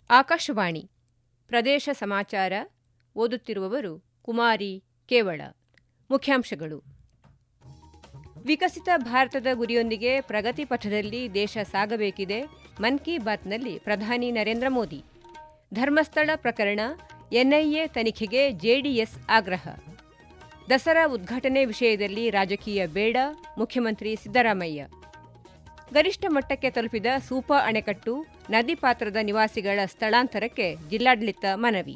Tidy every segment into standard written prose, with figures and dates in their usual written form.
ಆಕಾಶವಾಣಿ ಪ್ರದೇಶ ಸಮಾಚಾರ ಓದುತ್ತಿರುವವರು ಕುಮಾರಿ ಕೇವಳ. ಮುಖ್ಯಾಂಶಗಳು: ವಿಕಸಿತ ಭಾರತದ ಗುರಿಯೊಂದಿಗೆ ಪ್ರಗತಿ ಪಥದಲ್ಲಿ ದೇಶ ಸಾಗಬೇಕಿದೆ. ಮನ್ ಕಿ ಬಾತ್ನಲ್ಲಿ ಪ್ರಧಾನಿ ನರೇಂದ್ರ ಮೋದಿ. ಧರ್ಮಸ್ಥಳ ಪ್ರಕರಣ ಎನ್ಐಎ ತನಿಖೆಗೆ ಜೆಡಿಎಸ್ ಆಗ್ರಹ. ದಸರಾ ಉದ್ಘಾಟನೆ ವಿಷಯದಲ್ಲಿ ರಾಜಕೀಯ ಬೇಡ, ಮುಖ್ಯಮಂತ್ರಿ ಸಿದ್ದರಾಮಯ್ಯ. ಗರಿಷ್ಠ ಮಟ್ಟಕ್ಕೆ ತಲುಪಿದ ಸೂಪಾ ಅಣೆಕಟ್ಟು, ನದಿ ಪಾತ್ರದ ನಿವಾಸಿಗಳ ಸ್ಥಳಾಂತರಕ್ಕೆ ಜಿಲ್ಲಾಡಳಿತ ಮನವಿ.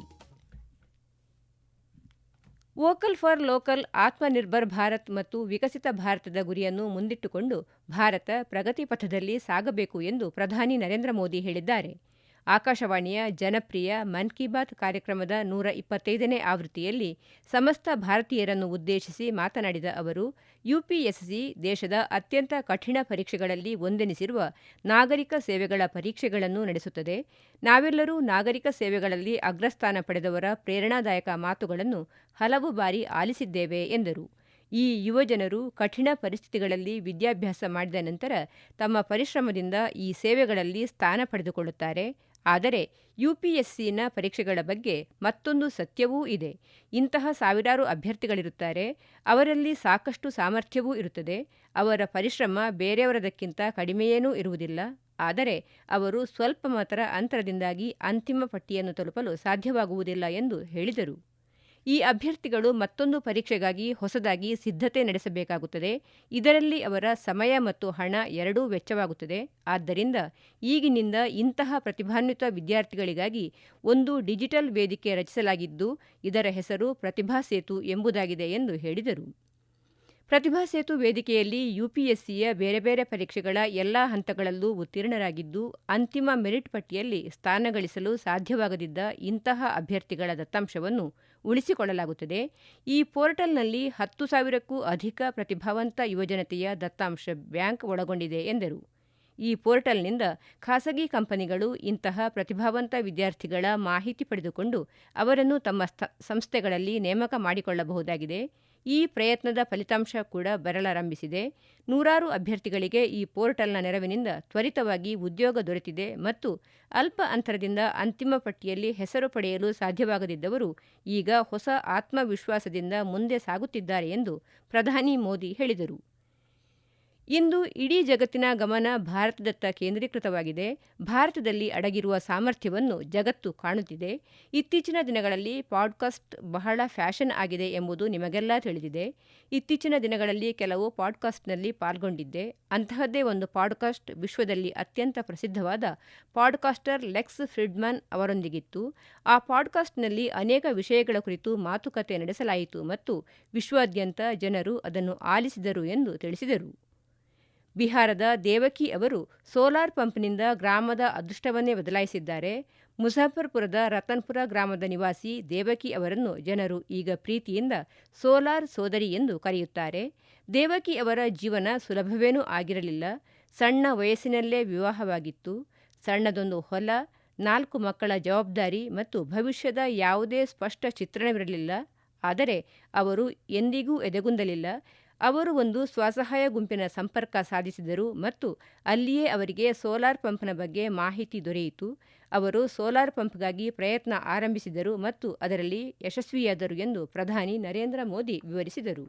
Vocal for local, Atmanirbhar Bharat ಮತ್ತು ವಿಕಸಿತ ಭಾರತದ ಗುರಿಯನ್ನು ಮುಂದಿಟ್ಟುಕೊಂಡು ಭಾರತ ಪ್ರಗತಿ ಪಥದಲ್ಲಿ ಸಾಗಬೇಕು ಎಂದು ಪ್ರಧಾನಿ ನರೇಂದ್ರ ಮೋದಿ ಹೇಳಿದ್ದಾರೆ. ಆಕಾಶವಾಣಿಯ ಜನಪ್ರಿಯ ಮನ್ ಕಿ ಬಾತ್ ಕಾರ್ಯಕ್ರಮದ 125ನೇ ಆವೃತ್ತಿಯಲ್ಲಿ ಸಮಸ್ತ ಭಾರತೀಯರನ್ನು ಉದ್ದೇಶಿಸಿ ಮಾತನಾಡಿದ ಅವರು, ಯುಪಿಎಸ್ಸಿ ದೇಶದ ಅತ್ಯಂತ ಕಠಿಣ ಪರೀಕ್ಷೆಗಳಲ್ಲಿ ಒಂದೆನಿಸಿರುವ ನಾಗರಿಕ ಸೇವೆಗಳ ಪರೀಕ್ಷೆಗಳನ್ನು ನಡೆಸುತ್ತದೆ. ನಾವೆಲ್ಲರೂ ನಾಗರಿಕ ಸೇವೆಗಳಲ್ಲಿ ಅಗ್ರಸ್ಥಾನ ಪಡೆದವರ ಪ್ರೇರಣಾದಾಯಕ ಮಾತುಗಳನ್ನು ಹಲವು ಬಾರಿ ಆಲಿಸಿದ್ದೇವೆ ಎಂದರು. ಈ ಯುವಜನರು ಕಠಿಣ ಪರಿಸ್ಥಿತಿಗಳಲ್ಲಿ ವಿದ್ಯಾಭ್ಯಾಸ ಮಾಡಿದ ನಂತರ ತಮ್ಮ ಪರಿಶ್ರಮದಿಂದ ಈ ಸೇವೆಗಳಲ್ಲಿ ಸ್ಥಾನ ಪಡೆದುಕೊಳ್ಳುತ್ತಾರೆ. ಆದರೆ ಯುಪಿಎಸ್ಸಿನ ಪರೀಕ್ಷೆಗಳ ಬಗ್ಗೆ ಮತ್ತೊಂದು ಸತ್ಯವೂ ಇದೆ. ಇಂತಹ ಸಾವಿರಾರು ಅಭ್ಯರ್ಥಿಗಳಿರುತ್ತಾರೆ. ಅವರಲ್ಲಿ ಸಾಕಷ್ಟು ಸಾಮರ್ಥ್ಯವೂ ಇರುತ್ತದೆ. ಅವರ ಪರಿಶ್ರಮ ಬೇರೆಯವರದಕ್ಕಿಂತ ಕಡಿಮೆಯೇನೂ ಇರುವುದಿಲ್ಲ. ಆದರೆ ಅವರು ಸ್ವಲ್ಪ ಮಾತ್ರ ಅಂತರದಿಂದಾಗಿ ಅಂತಿಮ ಪಟ್ಟಿಯನ್ನು ತಲುಪಲು ಸಾಧ್ಯವಾಗುವುದಿಲ್ಲ ಎಂದು ಹೇಳಿದರು. ಈ ಅಭ್ಯರ್ಥಿಗಳು ಮತ್ತೊಂದು ಪರೀಕ್ಷೆಗಾಗಿ ಹೊಸದಾಗಿ ಸಿದ್ಧತೆ ನಡೆಸಬೇಕಾಗುತ್ತದೆ. ಇದರಲ್ಲಿ ಅವರ ಸಮಯ ಮತ್ತು ಹಣ ಎರಡೂ ವೆಚ್ಚವಾಗುತ್ತದೆ. ಆದ್ದರಿಂದ ಈಗಿನಿಂದ ಇಂತಹ ಪ್ರತಿಭಾನ್ವಿತ ವಿದ್ಯಾರ್ಥಿಗಳಿಗಾಗಿ ಒಂದು ಡಿಜಿಟಲ್ ವೇದಿಕೆ ರಚಿಸಲಾಗಿದ್ದು, ಇದರ ಹೆಸರು ಪ್ರತಿಭಾ ಸೇತು ಎಂಬುದಾಗಿದೆ ಎಂದು ಹೇಳಿದರು. ಪ್ರತಿಭಾ ಸೇತು ವೇದಿಕೆಯಲ್ಲಿ ಯುಪಿಎಸ್ಸಿಯ ಬೇರೆ ಬೇರೆ ಪರೀಕ್ಷೆಗಳ ಎಲ್ಲಾ ಹಂತಗಳಲ್ಲೂ ಉತ್ತೀರ್ಣರಾಗಿದ್ದು, ಅಂತಿಮ ಮೆರಿಟ್ ಪಟ್ಟಿಯಲ್ಲಿ ಸ್ಥಾನ ಗಳಿಸಲು ಸಾಧ್ಯವಾಗದಿದ್ದ ಇಂತಹ ಅಭ್ಯರ್ಥಿಗಳ ದತ್ತಾಂಶವನ್ನು ಉಳಿಸಿಕೊಳ್ಳಲಾಗುತ್ತದೆ. ಈ ಪೋರ್ಟಲ್ನಲ್ಲಿ 10,000ಕ್ಕೂ ಅಧಿಕ ಪ್ರತಿಭಾವಂತ ಯುವಜನತೆಯ ದತ್ತಾಂಶ ಬ್ಯಾಂಕ್ ಒಳಗೊಂಡಿದೆ ಎಂದರು. ಈ ಪೋರ್ಟಲ್ನಿಂದ ಖಾಸಗಿ ಕಂಪನಿಗಳು ಇಂತಹ ಪ್ರತಿಭಾವಂತ ವಿದ್ಯಾರ್ಥಿಗಳ ಮಾಹಿತಿ ಪಡೆದುಕೊಂಡು ಅವರನ್ನು ತಮ್ಮ ಸಂಸ್ಥೆಗಳಲ್ಲಿ ನೇಮಕ ಮಾಡಿಕೊಳ್ಳಬಹುದಾಗಿದೆ. ಈ ಪ್ರಯತ್ನದ ಫಲಿತಾಂಶ ಕೂಡ ಬರಲಾರಂಭಿಸಿದೆ. ನೂರಾರು ಅಭ್ಯರ್ಥಿಗಳಿಗೆ ಈ ಪೋರ್ಟಲ್ನ ನೆರವಿನಿಂದ ತ್ವರಿತವಾಗಿ ಉದ್ಯೋಗ ದೊರೆತಿದೆ ಮತ್ತು ಅಲ್ಪ ಅಂತರದಿಂದ ಅಂತಿಮ ಪಟ್ಟಿಯಲ್ಲಿ ಹೆಸರು ಪಡೆಯಲು ಸಾಧ್ಯವಾಗದಿದ್ದವರು ಈಗ ಹೊಸ ಆತ್ಮವಿಶ್ವಾಸದಿಂದ ಮುಂದೆ ಸಾಗುತ್ತಿದ್ದಾರೆ ಎಂದು ಪ್ರಧಾನಿ ಮೋದಿ ಹೇಳಿದರು. ಇಂದು ಇಡೀ ಜಗತ್ತಿನ ಗಮನ ಭಾರತದತ್ತ ಕೇಂದ್ರೀಕೃತವಾಗಿದೆ. ಭಾರತದಲ್ಲಿ ಅಡಗಿರುವ ಸಾಮರ್ಥ್ಯವನ್ನು ಜಗತ್ತು ಕಾಣುತ್ತಿದೆ. ಇತ್ತೀಚಿನ ದಿನಗಳಲ್ಲಿ ಪಾಡ್ಕಾಸ್ಟ್ ಬಹಳ ಫ್ಯಾಷನ್ ಆಗಿದೆ ಎಂಬುದು ನಿಮಗೆಲ್ಲ ತಿಳಿದಿದೆ. ಇತ್ತೀಚಿನ ದಿನಗಳಲ್ಲಿ ಕೆಲವು ಪಾಡ್ಕಾಸ್ಟ್ನಲ್ಲಿ ಪಾಲ್ಗೊಂಡಿದ್ದೆ. ಅಂತಹದ್ದೇ ಒಂದು ಪಾಡ್ಕಾಸ್ಟ್ ವಿಶ್ವದಲ್ಲಿ ಅತ್ಯಂತ ಪ್ರಸಿದ್ಧವಾದ ಪಾಡ್ಕಾಸ್ಟರ್ ಲೆಕ್ಸ್ ಫ್ರಿಡ್ಮನ್ ಅವರೊಂದಿಗಿತ್ತು. ಆ ಪಾಡ್ಕಾಸ್ಟ್ನಲ್ಲಿ ಅನೇಕ ವಿಷಯಗಳ ಕುರಿತು ಮಾತುಕತೆ ನಡೆಸಲಾಯಿತು ಮತ್ತು ವಿಶ್ವಾದ್ಯಂತ ಜನರು ಅದನ್ನು ಆಲಿಸಿದರು ಎಂದು ತಿಳಿಸಿದರು. ಬಿಹಾರದ ದೇವಕಿ ಅವರು ಸೋಲಾರ್ ಪಂಪ್ನಿಂದ ಗ್ರಾಮದ ಅದೃಷ್ಟವನ್ನೇ ಬದಲಾಯಿಸಿದ್ದಾರೆ. ಮುಜಾಫರ್ಪುರದ ರತನ್ಪುರ ಗ್ರಾಮದ ನಿವಾಸಿ ದೇವಕಿ ಅವರನ್ನು ಜನರು ಈಗ ಪ್ರೀತಿಯಿಂದ ಸೋಲಾರ್ ಸೋದರಿ ಎಂದು ಕರೆಯುತ್ತಾರೆ. ದೇವಕಿ ಅವರ ಜೀವನ ಸುಲಭವೇನೂ ಆಗಿರಲಿಲ್ಲ. ಸಣ್ಣ ವಯಸ್ಸಿನಲ್ಲೇ ವಿವಾಹವಾಗಿತ್ತು. ಸಣ್ಣದೊಂದು ಹೊಲ, 4 ಮಕ್ಕಳ ಜವಾಬ್ದಾರಿ ಮತ್ತು ಭವಿಷ್ಯದ ಯಾವುದೇ ಸ್ಪಷ್ಟ ಚಿತ್ರಣವಿರಲಿಲ್ಲ. ಆದರೆ ಅವರು ಎಂದಿಗೂ ಎದೆಗುಂದಲಿಲ್ಲ. ಅವರು ಒಂದು ಸ್ವಸಹಾಯ ಗುಂಪಿನ ಸಂಪರ್ಕ ಸಾಧಿಸಿದರು ಮತ್ತು ಅಲ್ಲಿಯೇ ಅವರಿಗೆ ಸೋಲಾರ್ ಪಂಪ್ನ ಬಗ್ಗೆ ಮಾಹಿತಿ ದೊರೆಯಿತು. ಅವರು ಸೋಲಾರ್ ಪಂಪ್ಗಾಗಿ ಪ್ರಯತ್ನ ಆರಂಭಿಸಿದರು ಮತ್ತು ಅದರಲ್ಲಿ ಯಶಸ್ವಿಯಾದರು ಎಂದು ಪ್ರಧಾನಿ ನರೇಂದ್ರ ಮೋದಿ ವಿವರಿಸಿದರು.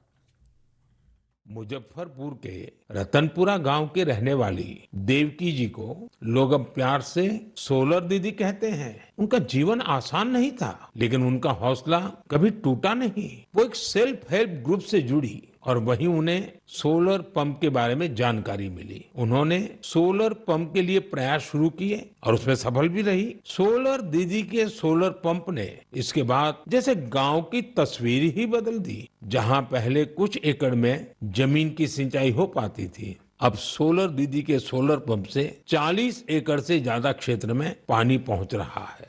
मुजफ्फरपुर के रतनपुरा गांव के रहने वाली देवकी जी को लोग अब प्यार से सोलर दीदी कहते हैं। उनका जीवन आसान नहीं था, लेकिन उनका हौसला कभी टूटा नहीं। वो एक सेल्फ हेल्प ग्रुप से जुड़ी और वहीं उन्हें सोलर पंप के बारे में जानकारी मिली। उन्होंने सोलर पंप के लिए प्रयास शुरू किए और उसमें सफल भी रही। सोलर दीदी के सोलर पंप ने इसके बाद जैसे गांव की तस्वीर ही बदल दी। जहां पहले कुछ एकड़ में जमीन की सिंचाई हो पाती थी, अब सोलर दीदी के सोलर पंप से 40 एकड़ से ज्यादा क्षेत्र में पानी पहुंच रहा है.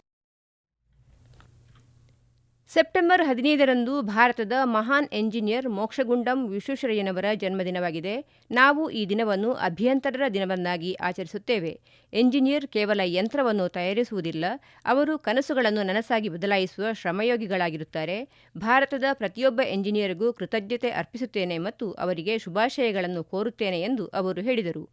ಸೆಪ್ಟೆಂಬರ್ 15ರಂದು ಭಾರತದ ಮಹಾನ್ ಎಂಜಿನಿಯರ್ ಮೋಕ್ಷಗುಂಡಂ ವಿಶ್ವೇಶ್ವರಯ್ಯನವರ ಜನ್ಮದಿನವಾಗಿದೆ. ನಾವು ಈ ದಿನವನ್ನು ಅಭಿಯಂತರರ ದಿನವನ್ನಾಗಿ ಆಚರಿಸುತ್ತೇವೆ. ಎಂಜಿನಿಯರ್ ಕೇವಲ ಯಂತ್ರವನ್ನು ತಯಾರಿಸುವುದಿಲ್ಲ, ಅವರು ಕನಸುಗಳನ್ನು ನನಸಾಗಿ ಬದಲಾಯಿಸುವ ಶ್ರಮಯೋಗಿಗಳಾಗಿರುತ್ತಾರೆ. ಭಾರತದ ಪ್ರತಿಯೊಬ್ಬ ಎಂಜಿನಿಯರ್ಗೂ ಕೃತಜ್ಞತೆ ಅರ್ಪಿಸುತ್ತೇನೆ ಮತ್ತು ಅವರಿಗೆ ಶುಭಾಶಯಗಳನ್ನು ಕೋರುತ್ತೇನೆ ಎಂದು ಅವರು ಹೇಳಿದರು.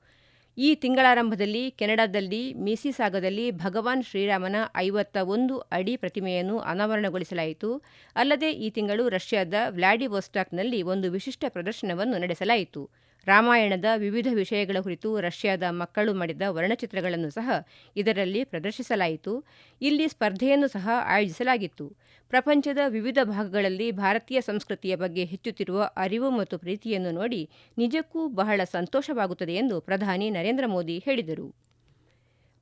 ಈ ತಿಂಗಳಾರಂಭದಲ್ಲಿ ಕೆನಡಾದಲ್ಲಿ ಮಿಸಿಸಾಗದಲ್ಲಿ ಭಗವಾನ್ ಶ್ರೀರಾಮನ 51 ಅಡಿ ಪ್ರತಿಮೆಯನ್ನು ಅನಾವರಣಗೊಳಿಸಲಾಯಿತು. ಅಲ್ಲದೆ ಈ ತಿಂಗಳು ರಷ್ಯಾದ ವ್ಲಾಡಿವೊಸ್ಟಾಕ್ನಲ್ಲಿ ಒಂದು ವಿಶಿಷ್ಟ ಪ್ರದರ್ಶನವನ್ನು ನಡೆಸಲಾಯಿತು. ರಾಮಾಯಣದ ವಿವಿಧ ವಿಷಯಗಳ ಕುರಿತು ರಷ್ಯಾದ ಮಕ್ಕಳು ಮಾಡಿದ ವರ್ಣಚಿತ್ರಗಳನ್ನು ಸಹ ಇದರಲ್ಲಿ ಪ್ರದರ್ಶಿಸಲಾಯಿತು. ಇಲ್ಲಿ ಸ್ಪರ್ಧೆಯನ್ನು ಸಹ ಆಯೋಜಿಸಲಾಗಿತ್ತು. ಪ್ರಪಂಚದ ವಿವಿಧ ಭಾಗಗಳಲ್ಲಿ ಭಾರತೀಯ ಸಂಸ್ಕೃತಿಯ ಬಗ್ಗೆ ಹೆಚ್ಚುತ್ತಿರುವ ಅರಿವು ಮತ್ತು ಪ್ರೀತಿಯನ್ನು ನೋಡಿ ನಿಜಕ್ಕೂ ಬಹಳ ಸಂತೋಷವಾಗುತ್ತದೆ ಎಂದು ಪ್ರಧಾನಿ ನರೇಂದ್ರ ಮೋದಿ ಹೇಳಿದರು.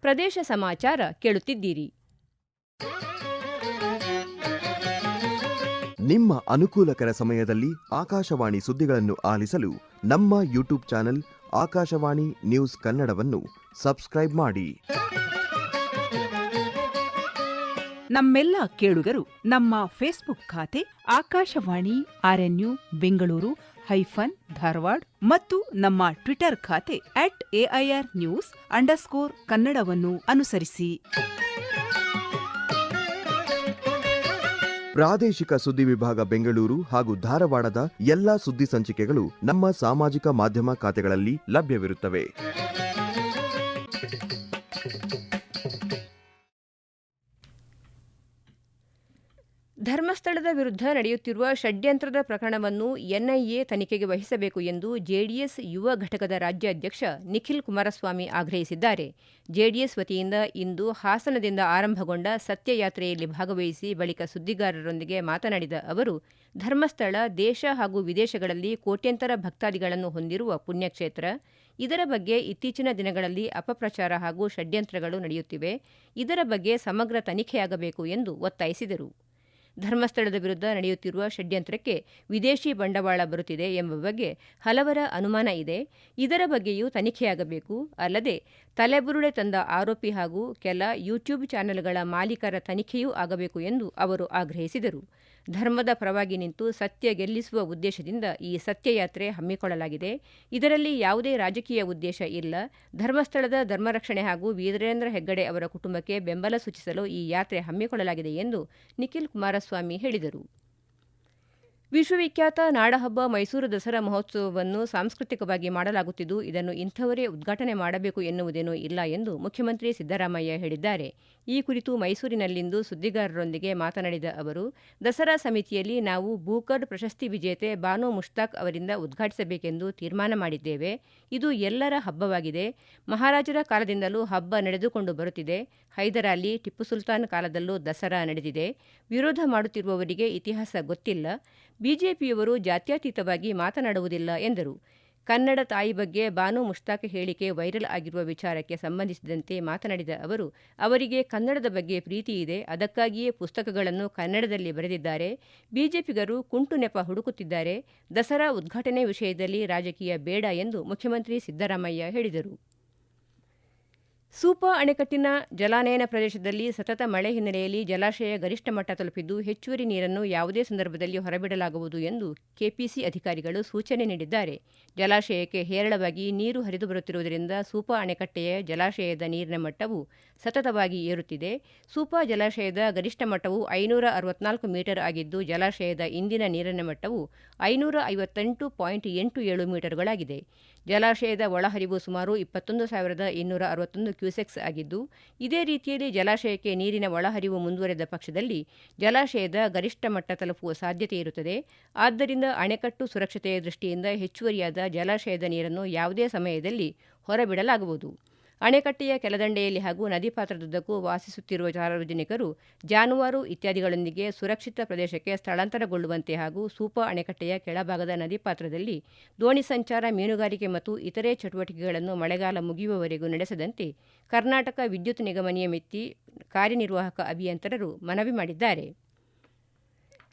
ಪ್ರದೇಶ ಸಮಾಚಾರ ಕೇಳುತ್ತಿದ್ದೀರಿ. ನಿಮ್ಮ ಅನುಕೂಲಕರ ಸಮಯದಲ್ಲಿ ಆಕಾಶವಾಣಿ ಸುದ್ದಿಗಳನ್ನು ಆಲಿಸಲು ನಮ್ಮ ಯೂಟ್ಯೂಬ್ ಚಾನೆಲ್ ಆಕಾಶವಾಣಿ ನ್ಯೂಸ್ ಕನ್ನಡವನ್ನು ಸಬ್ಸ್ಕ್ರೈಬ್ ಮಾಡಿ. ನಮ್ಮೆಲ್ಲ ಕೇಳುಗರು ನಮ್ಮ ಫೇಸ್ಬುಕ್ ಖಾತೆ ಆಕಾಶವಾಣಿ ಆರ್ಎನ್ಯು ಬೆಂಗಳೂರು ಧಾರವಾಡ ಮತ್ತು ನಮ್ಮ ಟ್ವಿಟರ್ ಖಾತೆ @AIRnews_ಕನ್ನಡವನ್ನು ಅನುಸರಿಸಿ. ಪ್ರಾದೇಶಿಕ ಸುದ್ದಿ ವಿಭಾಗ ಬೆಂಗಳೂರು ಹಾಗೂ ಧಾರವಾಡದ ಎಲ್ಲಾ ಸುದ್ದಿ ಸಂಚಿಕೆಗಳು ನಮ್ಮ ಸಾಮಾಜಿಕ ಮಾಧ್ಯಮ ಖಾತೆಗಳಲ್ಲಿ ಲಭ್ಯವಿರುತ್ತವೆ. ಧರ್ಮಸ್ಥಳದ ವಿರುದ್ಧ ನಡೆಯುತ್ತಿರುವ ಷಡ್ಯಂತ್ರದ ಪ್ರಕರಣವನ್ನು ಎನ್ಐಎ ತನಿಖೆಗೆ ವಹಿಸಬೇಕು ಎಂದು ಜೆಡಿಎಸ್ ಯುವ ಘಟಕದ ರಾಜ್ಯಾಧ್ಯಕ್ಷ ನಿಖಿಲ್ ಕುಮಾರಸ್ವಾಮಿ ಆಗ್ರಹಿಸಿದ್ದಾರೆ. ಜೆಡಿಎಸ್ ವತಿಯಿಂದ ಇಂದು ಹಾಸನದಿಂದ ಆರಂಭಗೊಂಡ ಸತ್ಯಯಾತ್ರೆಯಲ್ಲಿ ಭಾಗವಹಿಸಿ ಬಳಿಕ ಸುದ್ದಿಗಾರರೊಂದಿಗೆ ಮಾತನಾಡಿದ ಅವರು, ಧರ್ಮಸ್ಥಳ ದೇಶ ಹಾಗೂ ವಿದೇಶಗಳಲ್ಲಿ ಕೋಟ್ಯಂತರ ಭಕ್ತಾದಿಗಳನ್ನು ಹೊಂದಿರುವ ಪುಣ್ಯಕ್ಷೇತ್ರ. ಇದರ ಬಗ್ಗೆ ಇತ್ತೀಚಿನ ದಿನಗಳಲ್ಲಿ ಅಪಪ್ರಚಾರ ಹಾಗೂ ಷಡ್ಯಂತ್ರಗಳು ನಡೆಯುತ್ತಿವೆ. ಇದರ ಬಗ್ಗೆ ಸಮಗ್ರ ತನಿಖೆಯಾಗಬೇಕು ಎಂದು ಒತ್ತಾಯಿಸಿದರು. ಧರ್ಮಸ್ಥಳದ ವಿರುದ್ಧ ನಡೆಯುತ್ತಿರುವ ಷಡ್ಯಂತ್ರಕ್ಕೆ ವಿದೇಶಿ ಬಂಡವಾಳ ಬರುತ್ತಿದೆ ಎಂಬ ಬಗ್ಗೆ ಹಲವರ ಅನುಮಾನ ಇದೆ. ಇದರ ಬಗ್ಗೆಯೂ ತನಿಖೆಯಾಗಬೇಕು. ಅಲ್ಲದೆ ತಲೆಬುರುಡೆ ತಂದ ಆರೋಪಿ ಹಾಗೂ ಕೆಲ ಯೂಟ್ಯೂಬ್ ಚಾನೆಲ್ಗಳ ಮಾಲೀಕರ ತನಿಖೆಯೂ ಆಗಬೇಕು ಎಂದು ಅವರು ಆಗ್ರಹಿಸಿದರು. ಧರ್ಮದ ಪರವಾಗಿ ನಿಂತು ಸತ್ಯ ಗೆಲ್ಲಿಸುವ ಉದ್ದೇಶದಿಂದ ಈ ಸತ್ಯಯಾತ್ರೆ ಹಮ್ಮಿಕೊಳ್ಳಲಾಗಿದೆ. ಇದರಲ್ಲಿ ಯಾವುದೇ ರಾಜಕೀಯ ಉದ್ದೇಶ ಇಲ್ಲ. ಧರ್ಮಸ್ಥಳದ ಧರ್ಮರಕ್ಷಣೆ ಹಾಗೂ ವೀರೇಂದ್ರ ಹೆಗ್ಗಡೆ ಅವರ ಕುಟುಂಬಕ್ಕೆ ಬೆಂಬಲ ಸೂಚಿಸಲು ಈ ಯಾತ್ರೆ ಹಮ್ಮಿಕೊಳ್ಳಲಾಗಿದೆ ಎಂದು ನಿಖಿಲ್ ಕುಮಾರಸ್ವಾಮಿ ಹೇಳಿದರು. ವಿಶ್ವವಿಖ್ಯಾತ ನಾಡಹಬ್ಬ ಮೈಸೂರು ದಸರಾ ಮಹೋತ್ಸವವನ್ನು ಸಾಂಸ್ಕೃತಿಕವಾಗಿ ಮಾಡಲಾಗುತ್ತಿದ್ದು, ಇದನ್ನು ಇಂಥವರೇ ಉದ್ಘಾಟನೆ ಮಾಡಬೇಕು ಎನ್ನುವುದೇನೂ ಇಲ್ಲ ಎಂದು ಮುಖ್ಯಮಂತ್ರಿ ಸಿದ್ದರಾಮಯ್ಯ ಹೇಳಿದ್ದಾರೆ. ಈ ಕುರಿತು ಮೈಸೂರಿನಲ್ಲಿಂದು ಸುದ್ದಿಗಾರರೊಂದಿಗೆ ಮಾತನಾಡಿದ ಅವರು, ದಸರಾ ಸಮಿತಿಯಲ್ಲಿ ನಾವು ಬೂಕರ್ ಪ್ರಶಸ್ತಿ ವಿಜೇತೆ ಬಾನು ಮುಷ್ತಾಕ್ ಅವರಿಂದ ಉದ್ಘಾಟಿಸಬೇಕೆಂದು ತೀರ್ಮಾನ ಮಾಡಿದ್ದೇವೆ. ಇದು ಎಲ್ಲರ ಹಬ್ಬವಾಗಿದೆ. ಮಹಾರಾಜರ ಕಾಲದಿಂದಲೂ ಹಬ್ಬ ನಡೆದುಕೊಂಡು ಬರುತ್ತಿದೆ. ಹೈದರಾಲಿ, ಟಿಪ್ಪು ಸುಲ್ತಾನ್ ಕಾಲದಲ್ಲೂ ದಸರಾ ನಡೆದಿದೆ. ವಿರೋಧ ಮಾಡುತ್ತಿರುವವರಿಗೆ ಇತಿಹಾಸ ಗೊತ್ತಿಲ್ಲ. ಬಿಜೆಪಿಯವರು ಜಾತ್ಯತೀತವಾಗಿ ಮಾತನಾಡುವುದಿಲ್ಲ ಎಂದರು. ಕನ್ನಡ ತಾಯಿ ಬಗ್ಗೆ ಬಾನು ಮುಷ್ತಾಕ್ ಹೇಳಿಕೆ ವೈರಲ್ ಆಗಿರುವ ವಿಚಾರಕ್ಕೆ ಸಂಬಂಧಿಸಿದಂತೆ ಮಾತನಾಡಿದ ಅವರು, ಅವರಿಗೆ ಕನ್ನಡದ ಬಗ್ಗೆ ಪ್ರೀತಿ ಇದೆ. ಅದಕ್ಕಾಗಿಯೇ ಪುಸ್ತಕಗಳನ್ನು ಕನ್ನಡದಲ್ಲಿ ಬರೆದಿದ್ದಾರೆ. ಬಿಜೆಪಿಗರು ಕುಂಟು ನೆಪ ಹುಡುಕುತ್ತಿದ್ದಾರೆ. ದಸರಾ ಉದ್ಘಾಟನೆ ವಿಷಯದಲ್ಲಿ ರಾಜಕೀಯ ಬೇಡ ಎಂದು ಮುಖ್ಯಮಂತ್ರಿ ಸಿದ್ದರಾಮಯ್ಯ ಹೇಳಿದರು. ಸೂಪಾ ಅಣೆಕಟ್ಟಿನ ಜಲಾನಯನ ಪ್ರದೇಶದಲ್ಲಿ ಸತತ ಮಳೆ ಹಿನ್ನೆಲೆಯಲ್ಲಿ ಜಲಾಶಯ ಗರಿಷ್ಠ ಮಟ್ಟ ತಲುಪಿದ್ದು, ಹೆಚ್ಚುವರಿ ನೀರನ್ನು ಯಾವುದೇ ಸಂದರ್ಭದಲ್ಲಿ ಹೊರಬಿಡಲಾಗುವುದು ಎಂದು ಕೆಪಿಸಿ ಅಧಿಕಾರಿಗಳು ಸೂಚನೆ ನೀಡಿದ್ದಾರೆ. ಜಲಾಶಯಕ್ಕೆ ಹೇರಳವಾಗಿ ನೀರು ಹರಿದು ಬರುತ್ತಿರುವುದರಿಂದ ಸೂಪಾ ಅಣೆಕಟ್ಟೆಯ ಜಲಾಶಯದ ನೀರಿನ ಮಟ್ಟವು ಸತತವಾಗಿ ಏರುತ್ತಿದೆ. ಸೂಪಾ ಜಲಾಶಯದ ಗರಿಷ್ಠ ಮಟ್ಟವು 564 ಮೀಟರ್ ಆಗಿದ್ದು, ಜಲಾಶಯದ ಇಂದಿನ ನೀರಿನ ಮಟ್ಟವು 558.87 ಮೀಟರ್ಗಳಾಗಿದೆ. ಜಲಾಶಯದ ಒಳಹರಿವು ಸುಮಾರು 21,261 ಕ್ಯೂಸೆಕ್ಸ್ ಆಗಿದ್ದು, ಇದೇ ರೀತಿಯಲ್ಲಿ ಜಲಾಶಯಕ್ಕೆ ನೀರಿನ ಒಳಹರಿವು ಮುಂದುವರೆದ ಪಕ್ಷದಲ್ಲಿ ಜಲಾಶಯದ ಗರಿಷ್ಠ ಮಟ್ಟ ತಲುಪುವ ಸಾಧ್ಯತೆ ಇರುತ್ತದೆ. ಆದ್ದರಿಂದ ಅಣೆಕಟ್ಟು ಸುರಕ್ಷತೆಯ ದೃಷ್ಟಿಯಿಂದ ಹೆಚ್ಚುವರಿಯಾದ ಜಲಾಶಯದ ನೀರನ್ನು ಯಾವುದೇ ಸಮಯದಲ್ಲಿ ಹೊರಬಿಡಲಾಗುವುದು. ಅಣೆಕಟ್ಟೆಯ ಕೆಳದಂಡೆಯಲ್ಲಿ ಹಾಗೂ ನದಿ ಪಾತ್ರದುದ್ದಕ್ಕೂ ವಾಸಿಸುತ್ತಿರುವ ಸಾರ್ವಜನಿಕರು ಜಾನುವಾರು ಇತ್ಯಾದಿಗಳೊಂದಿಗೆ ಸುರಕ್ಷಿತ ಪ್ರದೇಶಕ್ಕೆ ಸ್ಥಳಾಂತರಗೊಳ್ಳುವಂತೆ ಹಾಗೂ ಸೂಪಾ ಅಣೆಕಟ್ಟೆಯ ಕೆಳಭಾಗದ ನದಿ ಪಾತ್ರದಲ್ಲಿ ದೋಣಿ ಸಂಚಾರ, ಮೀನುಗಾರಿಕೆ ಮತ್ತು ಇತರೆ ಚಟುವಟಿಕೆಗಳನ್ನು ಮಳೆಗಾಲ ಮುಗಿಯುವವರೆಗೂ ನಡೆಸದಂತೆ ಕರ್ನಾಟಕ ವಿದ್ಯುತ್ ನಿಗಮ ನಿಯಮಿತಿ ಕಾರ್ಯನಿರ್ವಾಹಕ ಅಭಿಯಂತರರು ಮನವಿ ಮಾಡಿದ್ದಾರೆ.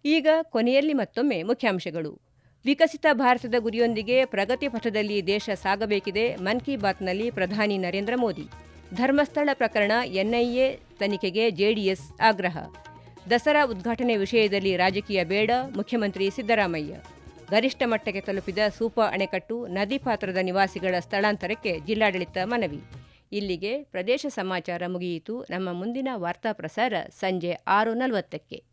ಈಗ ಕೊನೆಯಲ್ಲಿ ಮತ್ತೊಮ್ಮೆ ಮುಖ್ಯಾಂಶಗಳು. ವಿಕಸಿತ ಭಾರತದ ಗುರಿಯೊಂದಿಗೆ ಪ್ರಗತಿ ಪಥದಲ್ಲಿ ದೇಶ ಸಾಗಬೇಕಿದೆ. ಮನ್ ಕಿ ಬಾತ್ನಲ್ಲಿ ಪ್ರಧಾನಿ ನರೇಂದ್ರ ಮೋದಿ. ಧರ್ಮಸ್ಥಳ ಪ್ರಕರಣ ಎನ್ಐಎ ತನಿಖೆಗೆ ಜೆಡಿಎಸ್ ಆಗ್ರಹ. ದಸರಾ ಉದ್ಘಾಟನೆ ವಿಷಯದಲ್ಲಿ ರಾಜಕೀಯ ಬೇಡ, ಮುಖ್ಯಮಂತ್ರಿ ಸಿದ್ದರಾಮಯ್ಯ. ಗರಿಷ್ಠ ಮಟ್ಟಕ್ಕೆ ತಲುಪಿದ ಸೂಪಾ ಅಣೆಕಟ್ಟು, ನದಿ ಪಾತ್ರದ ನಿವಾಸಿಗಳ ಸ್ಥಳಾಂತರಕ್ಕೆ ಜಿಲ್ಲಾಡಳಿತ ಮನವಿ. ಇಲ್ಲಿಗೆ ಪ್ರದೇಶ ಸಮಾಚಾರ ಮುಗಿಯಿತು. ನಮ್ಮ ಮುಂದಿನ ವಾರ್ತಾ ಪ್ರಸಾರ ಸಂಜೆ 6:40ಕ್ಕೆ.